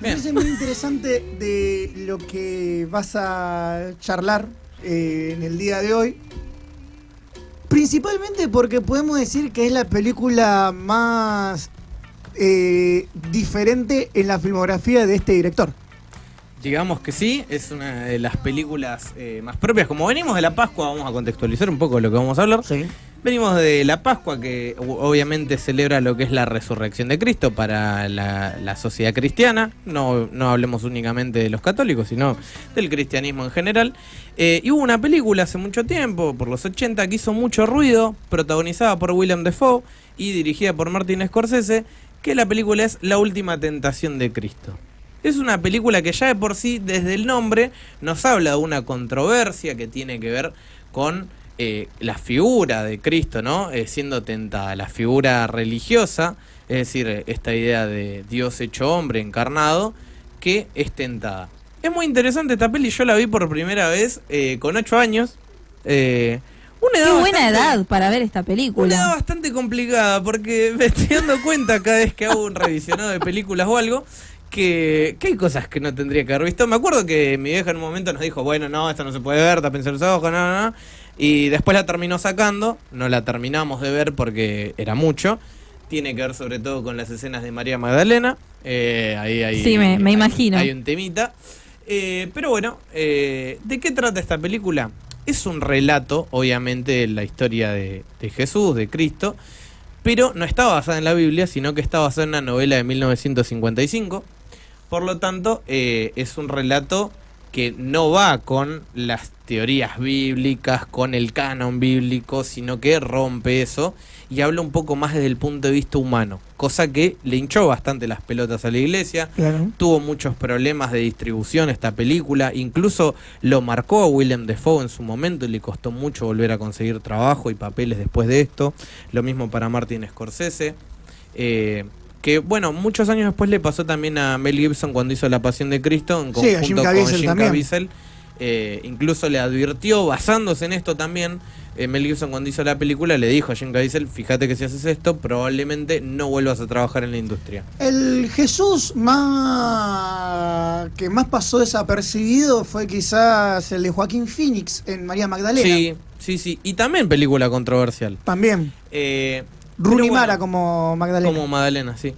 Me parece muy interesante de lo que vas a charlar en el día de hoy. Principalmente porque podemos decir que es la película más diferente en la filmografía de este director. Digamos que sí, es una de las películas más propias. Como venimos de la Pascua, vamos a contextualizar un poco lo que vamos a hablar. Sí. Venimos de la Pascua, que obviamente celebra lo que es la resurrección de Cristo para la sociedad cristiana. No hablemos únicamente de los católicos, sino del cristianismo en general. Y hubo una película hace mucho tiempo, por los 80, que hizo mucho ruido, protagonizada por Willem Dafoe y dirigida por Martin Scorsese, que la película es La Última Tentación de Cristo. Es una película que ya de por sí, desde el nombre, nos habla de una controversia que tiene que ver con la figura de Cristo, ¿no? Siendo tentada, la figura religiosa, es decir, esta idea de Dios hecho hombre, encarnado, que es tentada. Es muy interesante esta peli, yo la vi por primera vez con 8 años. Qué buena edad para ver esta película. Una edad bastante complicada, porque me estoy dando cuenta cada vez que hago un revisionado de películas o algo, que hay cosas que no tendría que haber visto. Me acuerdo que mi vieja en un momento nos dijo, bueno, no, esto no se puede ver, tápense los ojos, no. Y después la terminó sacando, no la terminamos de ver porque era mucho. Tiene que ver sobre todo con las escenas de María Magdalena. Sí, me imagino. Hay un temita. Pero bueno, ¿de qué trata esta película? Es un relato, obviamente, de la historia de Jesús, de Cristo, pero no está basada en la Biblia, sino que está basada en una novela de 1955. Por lo tanto, es un relato que no va con las teorías bíblicas, con el canon bíblico, sino que rompe eso y habla un poco más desde el punto de vista humano, cosa que le hinchó bastante las pelotas a la iglesia. Claro. Tuvo muchos problemas de distribución esta película, incluso lo marcó a Willem Dafoe en su momento y le costó mucho volver a conseguir trabajo y papeles después de esto. Lo mismo para Martin Scorsese, que bueno, muchos años después le pasó también a Mel Gibson cuando hizo La Pasión de Cristo en conjunto con Jim Caviezel. Incluso le advirtió, basándose en esto también, Mel Gibson cuando hizo la película le dijo a Jim Caviezel, fíjate que si haces esto probablemente no vuelvas a trabajar en la industria. El Jesús que más pasó desapercibido fue quizás el de Joaquín Phoenix en María Magdalena. Sí, y también película controversial. También. Rooney Mara como Magdalena. Como Magdalena, sí.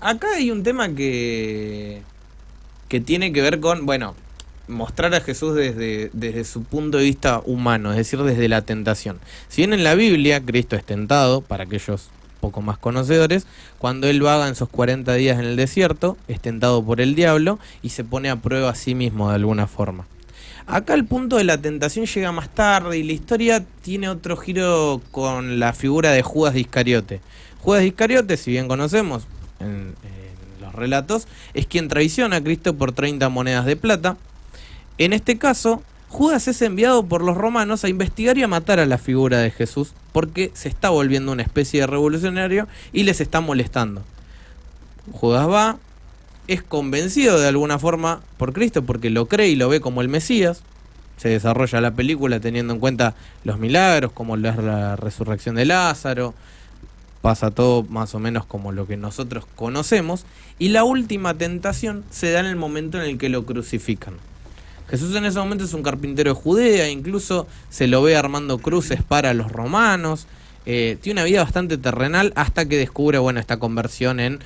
Acá hay un tema que tiene que ver con, bueno, mostrar a Jesús desde su punto de vista humano, es decir, desde la tentación. Si bien en la Biblia Cristo es tentado, para aquellos poco más conocedores, cuando él vaga en sus 40 días en el desierto, es tentado por el diablo y se pone a prueba a sí mismo de alguna forma. Acá el punto de la tentación llega más tarde y la historia tiene otro giro con la figura de Judas de Iscariote. Judas de Iscariote, si bien conocemos en los relatos, es quien traiciona a Cristo por 30 monedas de plata. En este caso, Judas es enviado por los romanos a investigar y a matar a la figura de Jesús porque se está volviendo una especie de revolucionario y les está molestando. Judas va, es convencido de alguna forma por Cristo porque lo cree y lo ve como el Mesías. Se desarrolla la película teniendo en cuenta los milagros, como la resurrección de Lázaro. Pasa todo más o menos como lo que nosotros conocemos. Y la última tentación se da en el momento en el que lo crucifican. Jesús en ese momento es un carpintero de Judea, incluso se lo ve armando cruces para los romanos. Tiene una vida bastante terrenal hasta que descubre, bueno, esta conversión en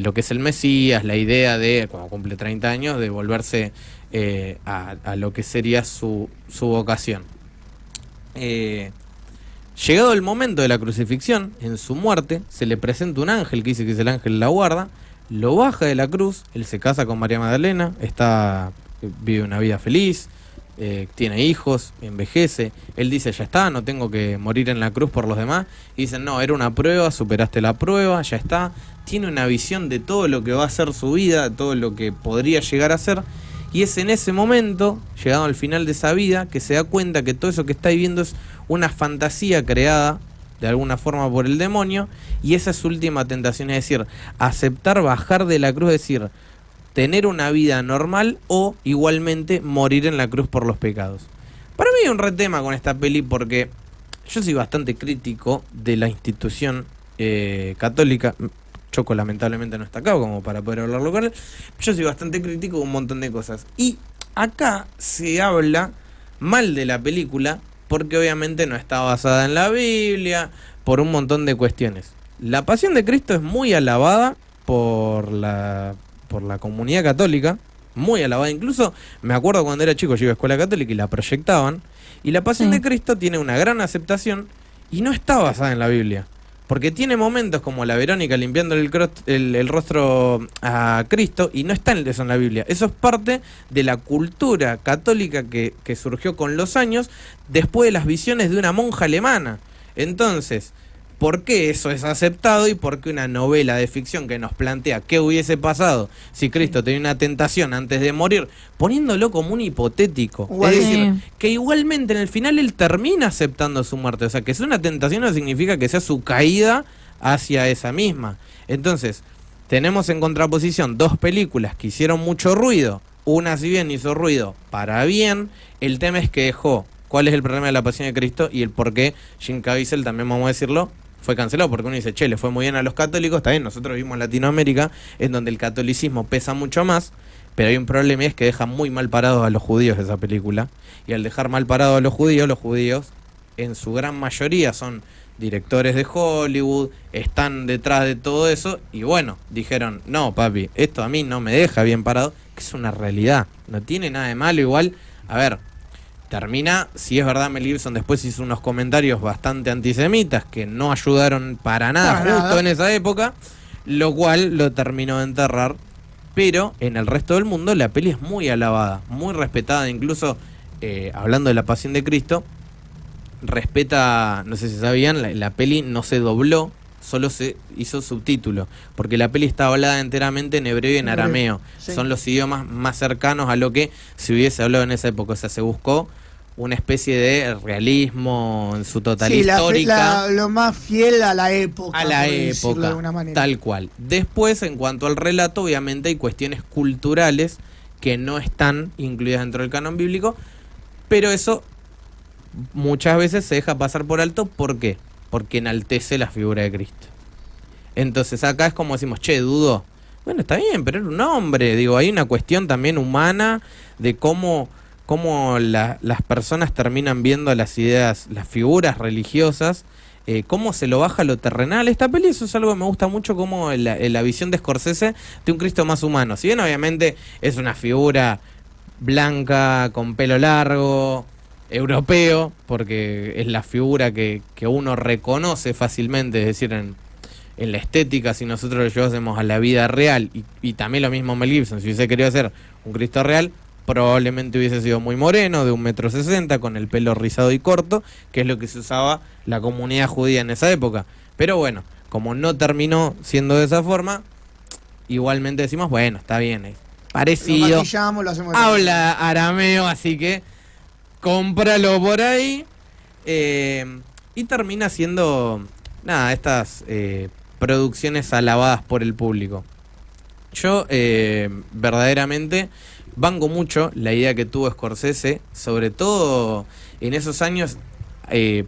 lo que es el Mesías, la idea de, cuando cumple 30 años, de volverse a lo que sería su vocación. Llegado el momento de la crucifixión, en su muerte, se le presenta un ángel que dice que es el ángel de la guarda, lo baja de la cruz, él se casa con María Magdalena, vive una vida feliz, tiene hijos, envejece. Él dice, ya está, no tengo que morir en la cruz por los demás. Y dicen, no, era una prueba, superaste la prueba, ya está. Tiene una visión de todo lo que va a ser su vida, de todo lo que podría llegar a ser. Y es en ese momento, llegado al final de esa vida, que se da cuenta que todo eso que está viviendo es una fantasía creada de alguna forma por el demonio. Y esa es su última tentación, es decir, aceptar bajar de la cruz, es decir, tener una vida normal o igualmente morir en la cruz por los pecados. Para mí hay un retema con esta peli porque yo soy bastante crítico de la institución católica. Choco lamentablemente no está acá como para poder hablarlo con él. Yo soy bastante crítico de un montón de cosas. Y acá se habla mal de la película porque obviamente no está basada en la Biblia, por un montón de cuestiones. La Pasión de Cristo es muy alabada por la comunidad católica, muy alabada. Incluso me acuerdo cuando era chico, yo iba a escuela católica y la proyectaban. Y la Pasión de Cristo tiene una gran aceptación y no está basada en la Biblia. Porque tiene momentos como la Verónica limpiando el rostro a Cristo y no está eso en la Biblia. Eso es parte de la cultura católica que surgió con los años después de las visiones de una monja alemana. Entonces, ¿por qué eso es aceptado y por qué una novela de ficción que nos plantea qué hubiese pasado si Cristo tenía una tentación antes de morir, poniéndolo como un hipotético? Es decir, que igualmente en el final él termina aceptando su muerte. O sea, que es una tentación no significa que sea su caída hacia esa misma. Entonces, tenemos en contraposición dos películas que hicieron mucho ruido. Una, si bien hizo ruido para bien, el tema es que dejó cuál es el problema de la Pasión de Cristo y el por qué Jim Caviezel, también vamos a decirlo, fue cancelado, porque uno dice, che, le fue muy bien a los católicos, está bien, nosotros vivimos en Latinoamérica, en donde el catolicismo pesa mucho más, pero hay un problema y es que deja muy mal parados a los judíos esa película, y al dejar mal parados a los judíos, en su gran mayoría son directores de Hollywood, están detrás de todo eso, y bueno, dijeron, no papi, esto a mí no me deja bien parado, que es una realidad, no tiene nada de malo, igual, a ver, termina, si es verdad, Mel Gibson después hizo unos comentarios bastante antisemitas que no ayudaron para nada justo en esa época, lo cual lo terminó de enterrar. Pero en el resto del mundo la peli es muy alabada, muy respetada, incluso hablando de la Pasión de Cristo, respeta, no sé si sabían, la peli no se dobló, solo se hizo subtítulo, porque la peli está hablada enteramente en hebreo y en arameo. Son los idiomas más cercanos a lo que se hubiese hablado en esa época. O sea, se buscó una especie de realismo en su totalidad histórica. Lo más fiel a la época. A la época, de una manera. Tal cual. Después, en cuanto al relato, obviamente hay cuestiones culturales que no están incluidas dentro del canon bíblico, pero eso muchas veces se deja pasar por alto. ¿Por qué? Porque enaltece la figura de Cristo. Entonces acá es como decimos, che, dudó. Bueno, está bien, pero era un hombre. Digo, hay una cuestión también humana de cómo las personas terminan viendo las ideas, las figuras religiosas, cómo se lo baja a lo terrenal. Esta peli, eso es algo que me gusta mucho, como la visión de Scorsese de un Cristo más humano. Si bien obviamente es una figura blanca, con pelo largo, europeo, porque es la figura que uno reconoce fácilmente, es decir, en la estética, si nosotros lo llevásemos a la vida real, y también lo mismo Mel Gibson, si hubiese querido hacer un Cristo real, probablemente hubiese sido muy moreno, de 1,60 m, con el pelo rizado y corto, que es lo que se usaba la comunidad judía en esa época. Pero bueno, como no terminó siendo de esa forma, igualmente decimos, bueno, está bien, es parecido, lo maquillamos, lo hacemos habla arameo, así que cómpralo por ahí. Y termina siendo, nada, estas producciones alabadas por el público. Yo verdaderamente banco mucho la idea que tuvo Scorsese, sobre todo en esos años,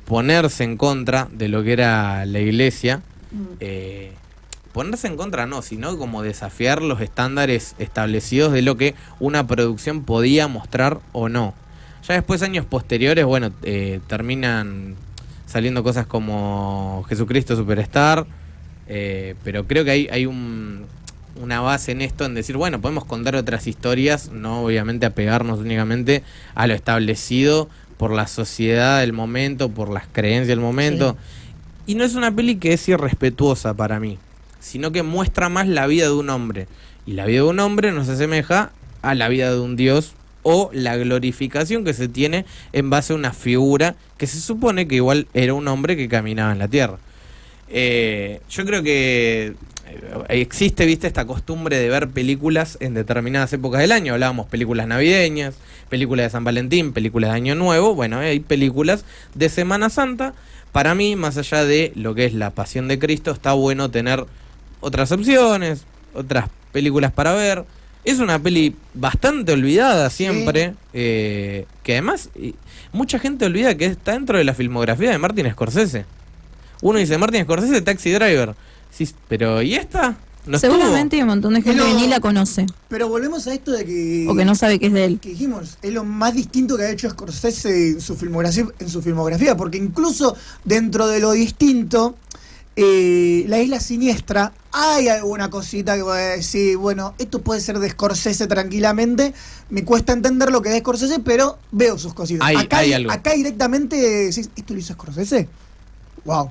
ponerse en contra de lo que era la iglesia. Ponerse en contra no, sino como desafiar los estándares establecidos de lo que una producción podía mostrar o no. Ya después, años posteriores, bueno, terminan saliendo cosas como Jesucristo Superstar, pero creo que hay una base en esto, en decir, bueno, podemos contar otras historias, no obviamente apegarnos únicamente a lo establecido por la sociedad del momento, por las creencias del momento. Sí. Y no es una peli que es irrespetuosa para mí, sino que muestra más la vida de un hombre. Y la vida de un hombre nos asemeja a la vida de un Dios, o la glorificación que se tiene en base a una figura que se supone que igual era un hombre que caminaba en la tierra. Yo creo que existe, viste, esta costumbre de ver películas en determinadas épocas del año. Hablábamos películas navideñas, películas de San Valentín, películas de Año Nuevo. Bueno, hay películas de Semana Santa. Para mí, más allá de lo que es la Pasión de Cristo, está bueno tener otras opciones, otras películas para ver. Es una peli bastante olvidada siempre, que además mucha gente olvida que está dentro de la filmografía de Martin Scorsese. Uno dice Martin Scorsese, Taxi Driver. Sí, pero ¿y esta? ¿No seguramente hay un montón de gente que ni la conoce. Pero volvemos a esto de que... O que no sabe que es de él. Que dijimos, es lo más distinto que ha hecho Scorsese en su filmografía, porque incluso dentro de lo distinto, La Isla Siniestra, hay alguna cosita que voy a decir, bueno, esto puede ser de Scorsese tranquilamente, me cuesta entender lo que es Scorsese, pero veo sus cositas. Hay algo. Acá directamente decís, ¿esto lo hizo Scorsese? Wow.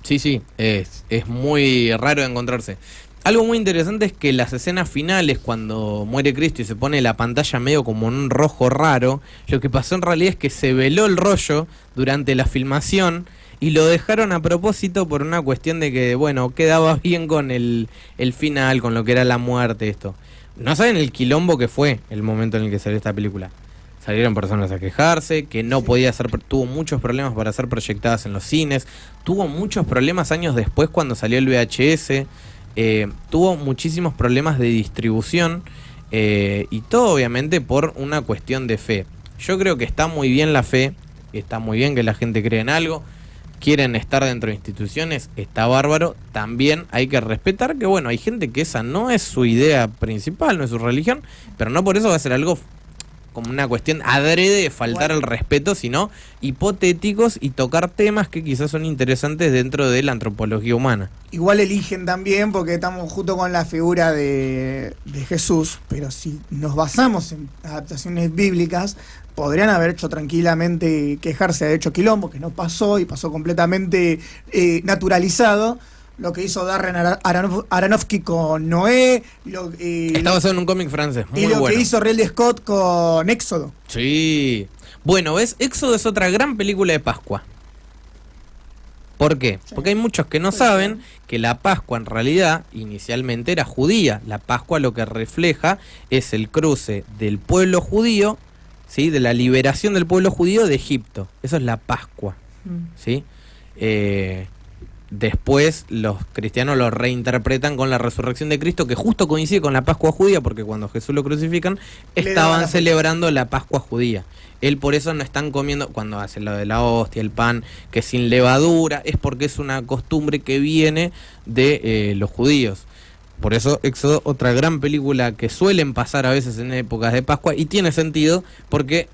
Sí, es muy raro de encontrarse. Algo muy interesante es que las escenas finales, cuando muere Cristo y se pone la pantalla medio como en un rojo raro, lo que pasó en realidad es que se veló el rollo durante la filmación y lo dejaron a propósito por una cuestión de que, bueno, quedaba bien con el final, con lo que era la muerte, esto. No saben el quilombo que fue el momento en el que salió esta película. Salieron personas a quejarse, que no podía ser, tuvo muchos problemas para ser proyectadas en los cines, tuvo muchos problemas años después cuando salió el VHS, tuvo muchísimos problemas de distribución y todo obviamente por una cuestión de fe. Yo creo que está muy bien la fe, está muy bien que la gente cree en algo, quieren estar dentro de instituciones, está bárbaro. También hay que respetar que, bueno, hay gente que esa no es su idea principal, no es su religión, pero no por eso va a ser algo como una cuestión adrede de faltar el respeto, sino hipotéticos y tocar temas que quizás son interesantes dentro de la antropología humana. Igual eligen también, porque estamos justo con la figura de Jesús, pero si nos basamos en adaptaciones bíblicas, podrían haber hecho tranquilamente quejarse de hecho quilombo, que no pasó y pasó completamente naturalizado. Lo que hizo Darren Aronofsky con Noé. Está basado en un cómic francés, muy bueno. Y lo que hizo Ridley Scott con Éxodo. Sí. Bueno, ¿ves? Éxodo es otra gran película de Pascua. ¿Por qué? Sí. Porque hay muchos que no saben que la Pascua en realidad inicialmente era judía. La Pascua lo que refleja es el cruce del pueblo judío, ¿sí? De la liberación del pueblo judío de Egipto. Eso es la Pascua, ¿sí? Después los cristianos lo reinterpretan con la resurrección de Cristo, que justo coincide con la Pascua judía, porque cuando Jesús lo crucifican, estaban celebrando la Pascua judía. Él por eso no están comiendo, cuando hace lo de la hostia, el pan, que sin levadura, es porque es una costumbre que viene de los judíos. Por eso Éxodo, otra gran película que suelen pasar a veces en épocas de Pascua, y tiene sentido porque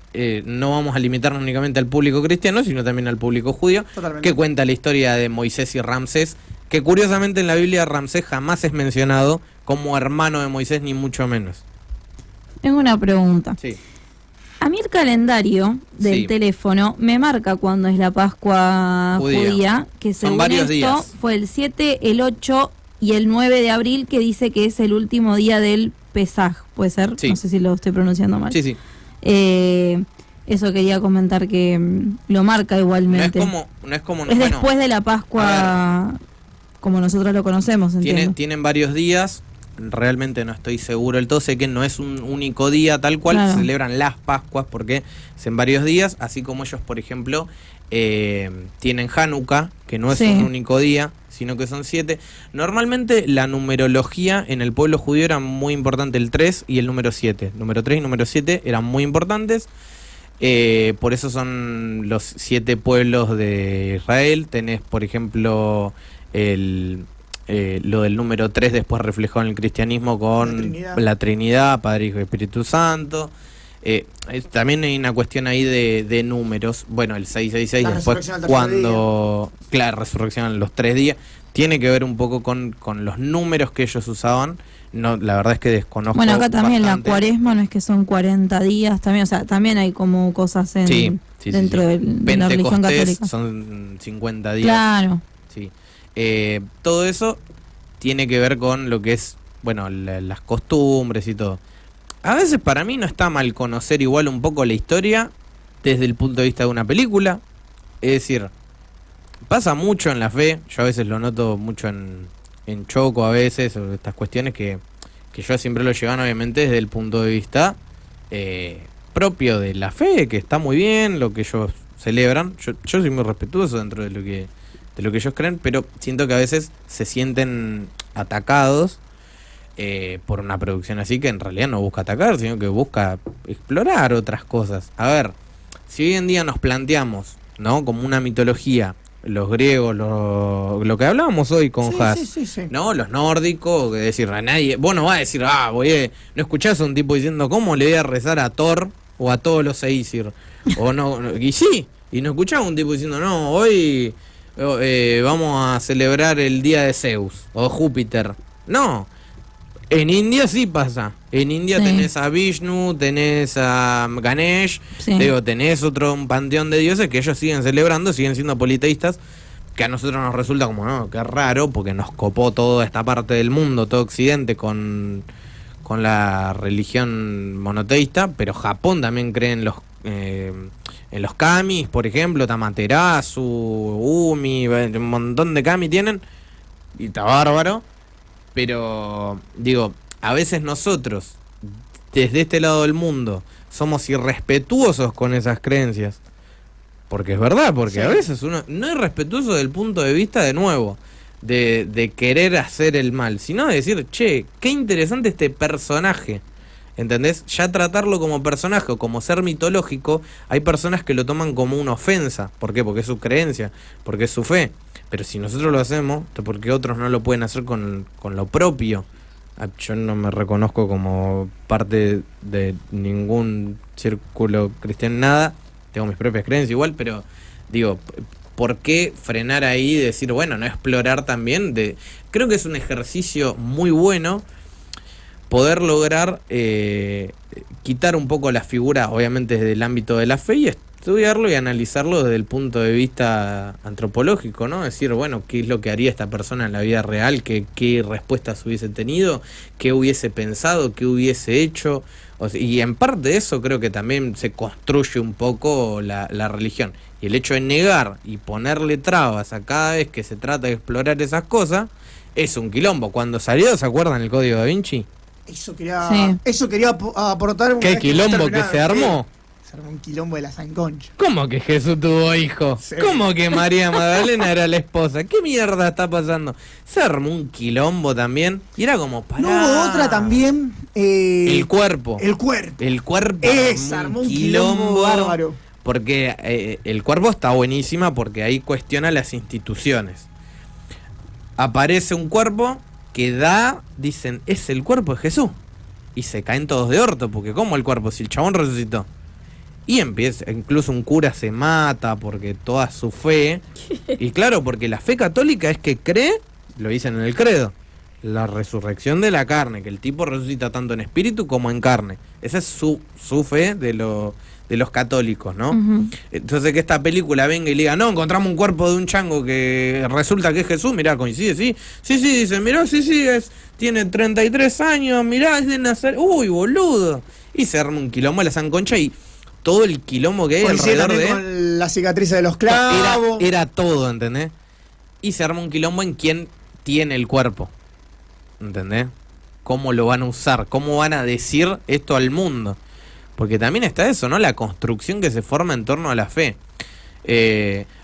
no vamos a limitarnos únicamente al público cristiano, sino también al público judío. Totalmente. Que cuenta la historia de Moisés y Ramsés, que curiosamente en la Biblia Ramsés jamás es mencionado como hermano de Moisés, ni mucho menos. Tengo una pregunta. Sí. A mí el calendario del teléfono me marca cuando es la Pascua judía, que según varios días. Fue el 7, el 8 y el 9 de abril, que dice que es el último día del Pesaj, ¿puede ser? Sí. No sé si lo estoy pronunciando mal. Sí. Eso quería comentar que lo marca igualmente. Es después de la Pascua como nosotros lo conocemos, entiendo. Tienen varios días, realmente no estoy seguro del todo, sé que no es un único día tal cual, se celebran las Pascuas porque es en varios días, así como ellos, por ejemplo, tienen Hanukkah, que no es un único día, sino que son 7. Normalmente la numerología en el pueblo judío era muy importante, el 3 y el número 7. Número 3 y número 7 eran muy importantes. Por eso son los 7 pueblos de Israel. Tenés, por ejemplo, lo del número 3 después reflejado en el cristianismo con la Trinidad, Padre, Hijo y Espíritu Santo. También hay una cuestión ahí de números. Bueno, el 666 después cuando... Claro, resurrección los 3 días. Tiene que ver un poco con los números que ellos usaban. No, la verdad es que desconozco. Bueno, acá también bastante. La cuaresma no es que son 40 días también, o sea, también hay como cosas dentro de la religión católica. Son 50 días. Claro. Sí. Todo eso tiene que ver con lo que es, bueno, las costumbres y todo. A veces para mí no está mal conocer igual un poco la historia desde el punto de vista de una película. Es decir, pasa mucho en la fe, yo a veces lo noto mucho en Choco a veces, sobre estas cuestiones que yo siempre lo llevan obviamente desde el punto de vista propio de la fe, que está muy bien, lo que ellos celebran. Yo soy muy respetuoso dentro de lo que ellos creen, pero siento que a veces se sienten atacados por una producción así que en realidad no busca atacar, sino que busca explorar otras cosas. A ver, si hoy en día nos planteamos, ¿no?, como una mitología los griegos, lo que hablábamos hoy con Haas, ¿no? Los nórdicos, que decir, a nadie, vos no vas a decir, no escuchás a un tipo diciendo, ¿cómo le voy a rezar a Thor o a todos los Aesir? O no, y sí, y no escuchás a un tipo diciendo, no, hoy vamos a celebrar el día de Zeus o Júpiter. No. En India sí pasa. En India tenés a Vishnu, tenés a Ganesh, tenés un panteón de dioses que ellos siguen celebrando, siguen siendo politeístas, que a nosotros nos resulta como, no, qué raro, porque nos copó toda esta parte del mundo, todo Occidente, con la religión monoteísta, pero Japón también cree en los kamis, por ejemplo, Amaterasu, Umi, un montón de kami tienen, y está bárbaro. Pero, digo, a veces nosotros, desde este lado del mundo, somos irrespetuosos con esas creencias. Porque es verdad, porque a veces uno no es respetuoso desde el punto de vista, de nuevo, de querer hacer el mal, sino de decir, che, qué interesante este personaje. ¿Entendés? Ya tratarlo como personaje o como ser mitológico, hay personas que lo toman como una ofensa. ¿Por qué? Porque es su creencia, porque es su fe. Pero si nosotros lo hacemos, ¿por qué otros no lo pueden hacer con lo propio? Yo no me reconozco como parte de ningún círculo cristiano, nada. Tengo mis propias creencias igual, pero digo, ¿por qué frenar ahí y decir, bueno, no explorar también? Creo que es un ejercicio muy bueno poder lograr quitar un poco la figura, obviamente desde el ámbito de la fe, y estudiarlo y analizarlo desde el punto de vista antropológico, ¿no? Decir, bueno, ¿qué es lo que haría esta persona en la vida real? ¿Qué respuestas hubiese tenido? ¿Qué hubiese pensado? ¿Qué hubiese hecho? Y en parte de eso creo que también se construye un poco la religión. Y el hecho de negar y ponerle trabas a cada vez que se trata de explorar esas cosas es un quilombo. Cuando salió, ¿se acuerdan el Código Da Vinci? Eso quería aportar. ¿Qué quilombo que se armó? Se armó un quilombo de la sanconcha. ¿Cómo que Jesús tuvo hijo? Sí. ¿Cómo que María Magdalena era la esposa? ¿Qué mierda está pasando? Se armó un quilombo también. Y era como, pará. No hubo otra también. El cuerpo. El cuerpo. Armó un quilombo bárbaro. Porque el cuerpo está buenísima porque ahí cuestiona las instituciones. Aparece un cuerpo que dicen, es el cuerpo de Jesús. Y se caen todos de orto, porque ¿cómo el cuerpo? Si el chabón resucitó. Y empieza, incluso un cura se mata porque toda su fe. Y claro, porque la fe católica es que cree, lo dicen en el credo, la resurrección de la carne, que el tipo resucita tanto en espíritu como en carne. Esa es su fe de los católicos, ¿no? Uh-huh. Entonces que esta película venga y le diga, no, encontramos un cuerpo de un chango que resulta que es Jesús, mirá, coincide, sí, dicen, mirá, tiene 33 años, mirá, es de Nazaret, uy, boludo. Y se arma un quilombo de la sanconcha y todo el quilombo que hay alrededor de con la cicatriz de los clavos. Era todo, ¿entendés? Y se arma un quilombo en quién tiene el cuerpo, ¿entendés? ¿Cómo lo van a usar? ¿Cómo van a decir esto al mundo? Porque también está eso, ¿no? La construcción que se forma en torno a la fe.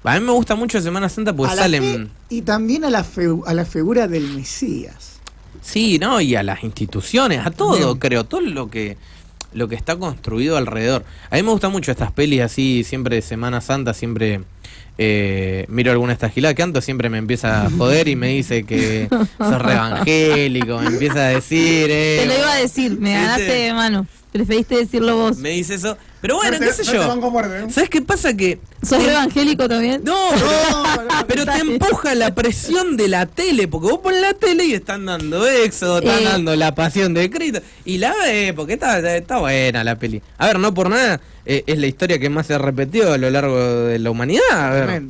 A mí me gusta mucho Semana Santa porque salen... Y también a la figura del Mesías. Sí, ¿no? Y a las instituciones, a todo, bien. Creo, todo lo que está construido alrededor. A mí me gustan mucho estas pelis así, siempre de Semana Santa, siempre miro alguna de estas giladas que Anto siempre me empieza a joder y me dice que sos re evangélico, me empieza a decir... Te lo iba a decir, me ganaste de mano. Preferiste decirlo vos. Me dice eso. Pero bueno, qué sé yo. ¿Sabes qué pasa? Que ¿sos evangélico también? No, pero te empuja la presión de la tele. Porque vos pones la tele y están dando Éxodo, están dando La Pasión de Cristo. Y la ves, porque está buena la peli. A ver, no por nada, es la historia que más se ha repetido a lo largo de la humanidad. A ver.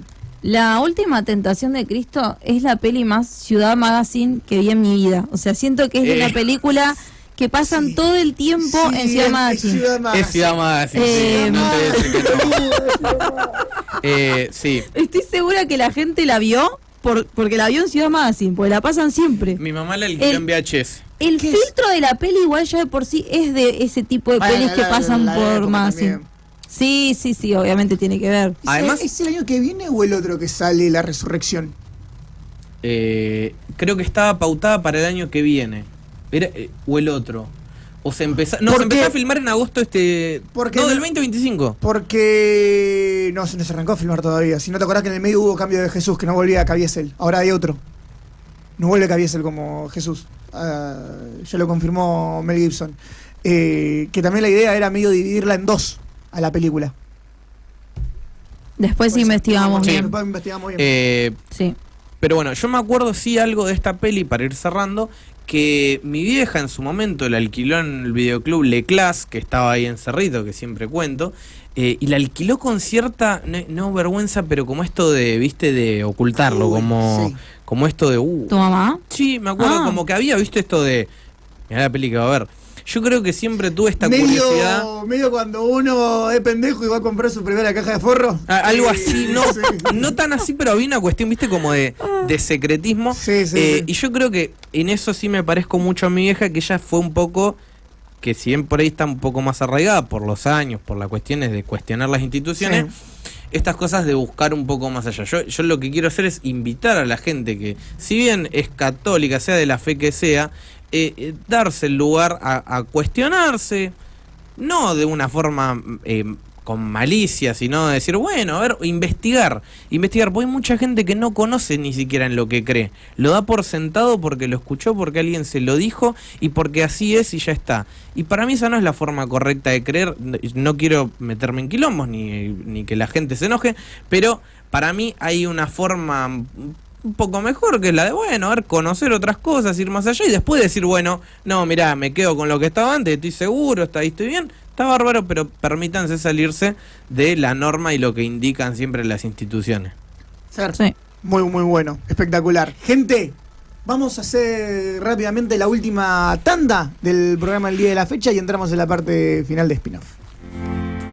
La Última Tentación de Cristo es la peli más Ciudad Magazine que vi en mi vida. O sea, siento que es de la película... que pasan todo el tiempo en Ciudad Magazine. Es Ciudad Magazine. No te decir que no. Sí. Estoy segura que la gente la vio porque la vio en Ciudad Magazine, porque la pasan siempre. Mi mamá la alquiló en VHS. El filtro de la peli igual ya de por sí es de ese tipo de pelis que pasan por Magazine. Sí, obviamente tiene que ver. Además, ¿es el año que viene o el otro que sale La Resurrección? Creo que estaba pautada para el año que viene. O el otro. ¿O se empezó? No, se empezó a filmar en agosto del 2025. Porque no se arrancó a filmar todavía. Si no te acordás que en el medio hubo cambio de Jesús, que no volvía a Caviezel. Ahora hay otro. No vuelve Caviezel como Jesús. Ya lo confirmó Mel Gibson. Que también la idea era medio dividirla en dos a la película. Después investigamos bien. Después investigamos bien. Sí. Pero bueno, yo me acuerdo algo de esta peli, para ir cerrando, que mi vieja en su momento la alquiló en el videoclub Le Class, que estaba ahí en Cerrito, que siempre cuento, y la alquiló con cierta, no vergüenza, pero como esto de, viste, de ocultarlo, como esto de... ¿Tu mamá? Sí, me acuerdo como que había, viste, esto de... Mirá la peli que va a ver. Yo creo que siempre tuve esta curiosidad. Medio cuando uno es pendejo y va a comprar su primera caja de forro. Algo así, no tan así, pero había una cuestión, viste, como de secretismo. Sí. Y yo creo que en eso sí me parezco mucho a mi vieja, que ella fue un poco, que si bien por ahí está un poco más arraigada por los años, por las cuestiones de cuestionar las instituciones, estas cosas de buscar un poco más allá. Yo lo que quiero hacer es invitar a la gente que, si bien es católica, sea de la fe que sea, darse el lugar a cuestionarse, no de una forma con malicia, sino de decir, bueno, a ver, investigar, porque hay mucha gente que no conoce ni siquiera en lo que cree, lo da por sentado porque lo escuchó, porque alguien se lo dijo y porque así es y ya está. Y para mí esa no es la forma correcta de creer. No quiero meterme en quilombos ni que la gente se enoje, pero para mí hay una forma un poco mejor, que es la de, bueno, a ver, conocer otras cosas, ir más allá y después decir, bueno, no, mirá, me quedo con lo que estaba antes, estoy seguro, estoy bien, está bárbaro, pero permítanse salirse de la norma y lo que indican siempre las instituciones. Sí. Muy, muy bueno, espectacular. Gente, vamos a hacer rápidamente la última tanda del programa del día de la fecha y entramos en la parte final de spin-off.